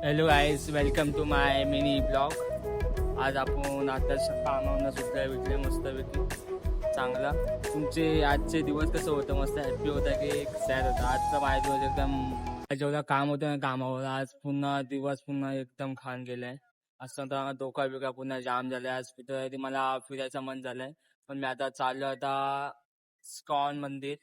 Hello guys, welcome to my mini blog. आज आपण आता कामावून सुटल्या भेटले मस्तपैकी चांगला. तुमचे आजचे दिवस कसं होतं? मस्त हॅप्पी होता की सॅड होता? आजचा माझा दिवस एकदम जेवढा काम होतं ना कामावर, आज पुन्हा दिवस पुन्हा एकदम खान गेलाय. असं तर डोका बिका पुन्हा जाम झालाय. आज कुठं मला फिरायचं मन झालंय, पण मी आता चाललो आता स्कॉन मंदिर.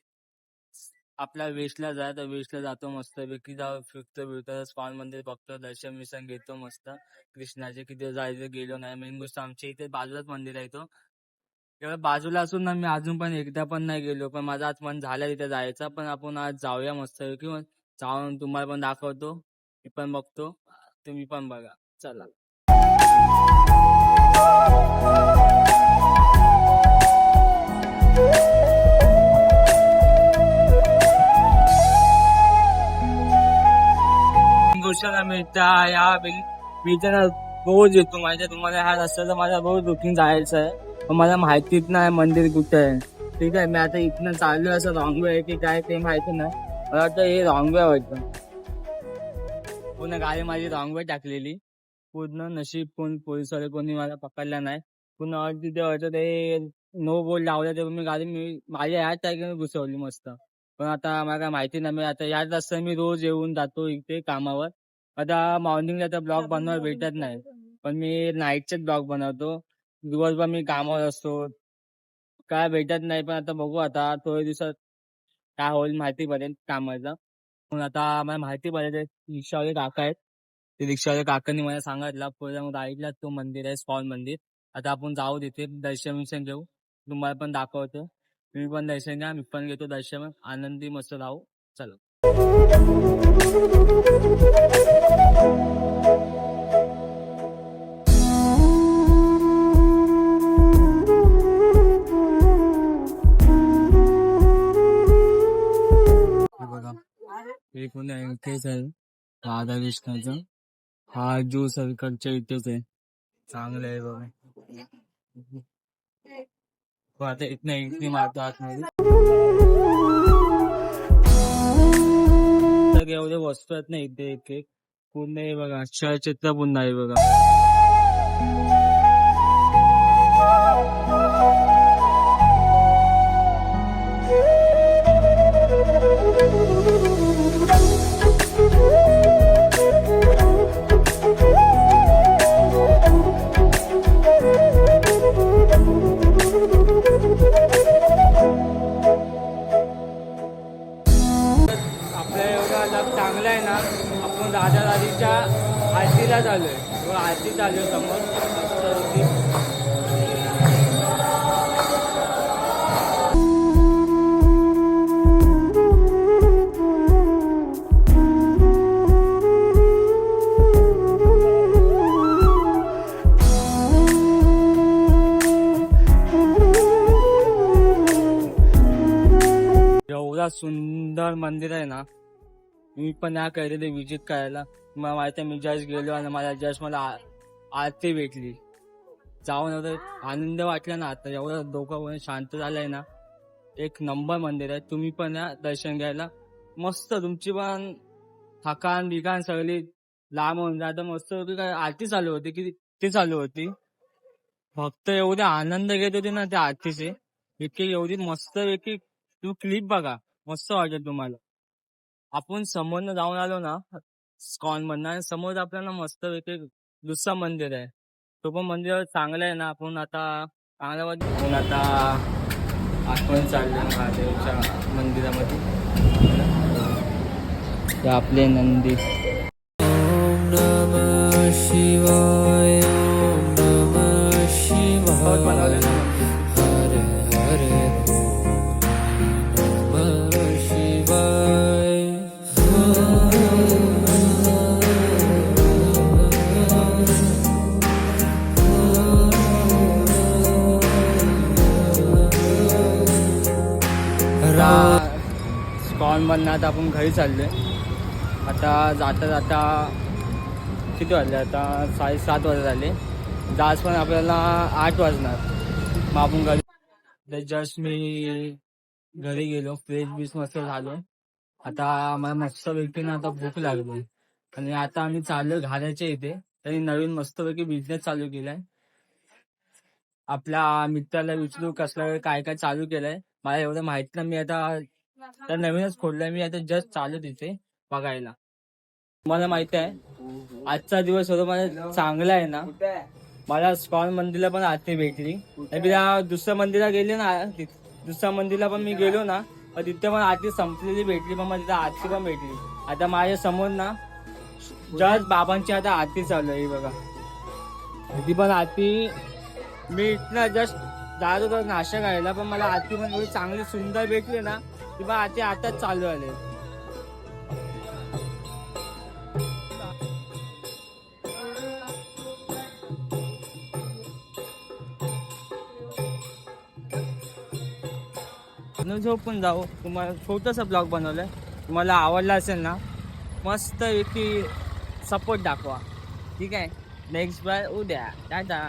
आपल्या वेस्टला जा, तर वेस्टला जातो मस्तपैकी, जाऊ फिरतो बिरतो स्कॉन मंदिर बघतो, दर्शन विसन घेतो मस्त कृष्णाचे. किती जायचं गेलो नाही. मेन गोष्ट आमच्या इथे बाजूलाच मंदिर आहे तो. तेव्हा बाजूला असून ना मी अजून पण एकदा पण नाही गेलो, पण माझं आज मन झालं तिथे जायचं. पण आपण आज जाऊया मस्तपैकी, जाऊन तुम्हाला पण दाखवतो, मी पण बघतो, तुम्ही पण बघा. चला. गोष्टीला मिळता या मी तर रोज येतो. माझ्या तुम्हाला ह्या रस्त्याचं माझा रोज रुटीन जायचं आहे, पण मला माहितीच नाही मंदिर कुठे आहे. ठीक आहे, मी आता इथनं चाललोय, असं रॉंग वे आहे की काय ते माहिती नाही. मला वाटतं हे रॉंग वे वाटतं. पूर्ण गाडी माझी रॉंग वे टाकलेली. पूर्ण नशीब कोण पोलिसवाले कोणी मला पकडला नाही. पूर्ण तिथे वाटतं ते नो बोल लावलं, ते मी गाडी माझ्या ह्याच टाकीने घुसवली मस्त. पण आता मला काय माहिती नाही. मी आता याच रस्त्याने मी रोज येऊन जातो इथे कामावर. आता मॉर्निंगला तर ब्लॉग बनवायला भेटत नाही, पण मी नाईटचेच ब्लॉग बनवतो. दिवसभर मी कामावर असतो, काय भेटत नाही. पण आता बघू, आता थोड्या दिवसात काय होईल माहिती पडेल कामाचं. पण आता मला माहिती पडेल, रिक्षावाले काका आहेत, ते रिक्षावाले काकांनी मला सांगितलं पुढे राईटला तो मंदिर आहे, स्कॉन मंदिर. आता आपण जाऊ तिथे, दर्शन विर्शन घेऊ, तुम्हाला पण दाखवतो. तुम्ही पण दर्शन घ्या, मी पण घेतो दर्शन, आनंदी मस्त राहू. चलो. बघा, एक इथेच आहे राधा कृष्णाचं. हा जो सरकारच्या इथेच आहे, चांगलं आहे बघा. आता इथनं एंट्री मारतो आतमध्ये, तर एवढे वस्तू आहेत ना इथे, एक एक पूर्ण आहे बघा. चित्र पुन्हा आहे बघा. आपल्या एवढा लग चांगला आहे ना, आपण राजा राणीच्या आरतीला चाललोय. आरती चालू आहे समोर. एवढा सुंदर मंदिर आहे ना, मी पण या कधी विजिट करायला. मला माहिती आहे, मी जस्ट गेलो आणि मला आरती भेटली. जाऊन एवढं आनंद वाटला ना. आता एवढं डोकं शांत झालंय ना. एक नंबर मंदिर आहे, तुम्ही पण या दर्शन घ्यायला. मस्त तुमची पण थकान बिकान सगळी लांब होऊन जातं. मस्त होती. काय आरती चालू होती की ती चालू होती, फक्त एवढे आनंद घेत होते ना त्या आरतीचे. इतकी एवढी मस्त पैकी तू क्लिप बघा, मस्त वाटेल तुम्हाला. आपण समोरनं जाऊन आलो ना स्कॉन मधनं, समोर आपल्याला मस्त पैकी दुसरा मंदिर आहे, तो पण मंदिर चांगलं आहे ना. आपण आता आपण आता आपण चाललो महादेवच्या मंदिरामध्ये. ते आपले नंदी. ओम नमः शिवाय, ओम नमः शिवाय, हरे हरे बोल नमः शिवाय. स्कॉन मधनं आता आपण घरी चाललोय. आता जाता जाता किती वाजले? आता 7:30 वाजत झाले. जास पण आपल्याला 8 वाजणार. मग आपण घरी जस्ट मी घरी गेलो, फ्रेश बीस मस्त झालो. आता मला मस्त पैकी ना आता भूक लागली. आणि आता आम्ही चाललो घालायच्या इथे. त्यांनी नवीन मस्तपैकी बिझनेस चालू केलाय. आपल्या मित्राला विचारू कसला काय काय चालू केलंय, मला एवढं माहित नाही. मी आता तर नवीनच खोललंय, मी आता जस्ट चालू तिथे बघायला. तुम्हाला माहिती आहे आजचा दिवस होता माझा चांगला आहे ना. मला स्कॉन मंदिरला पण आरती भेटली. दुसऱ्या मंदिरला गेले ना, दुसऱ्या मंदिरला पण मी गेलो ना, पण तिथे पण आरती संपलेली भेटली, पण मला तिथे आरती पण भेटली. आता माझ्या समोर ना जस्ट बाबांची आता आरती चालू आहे बघा. ती पण आरती मी इथनं जस्ट जात होतो नाश्ता करायला, पण मला आरती पण एवढी चांगली सुंदर भेटली ना, ती पण आरती आताच चालू आले. झोपून जाऊ. तुम्हाला छोटासा ब्लॉग बनवलाय, तुम्हाला आवडला असेल ना मस्त की सपोर्ट दाखवा. ठीक आहे, नेक्स्ट बाय उद्या. टाटा.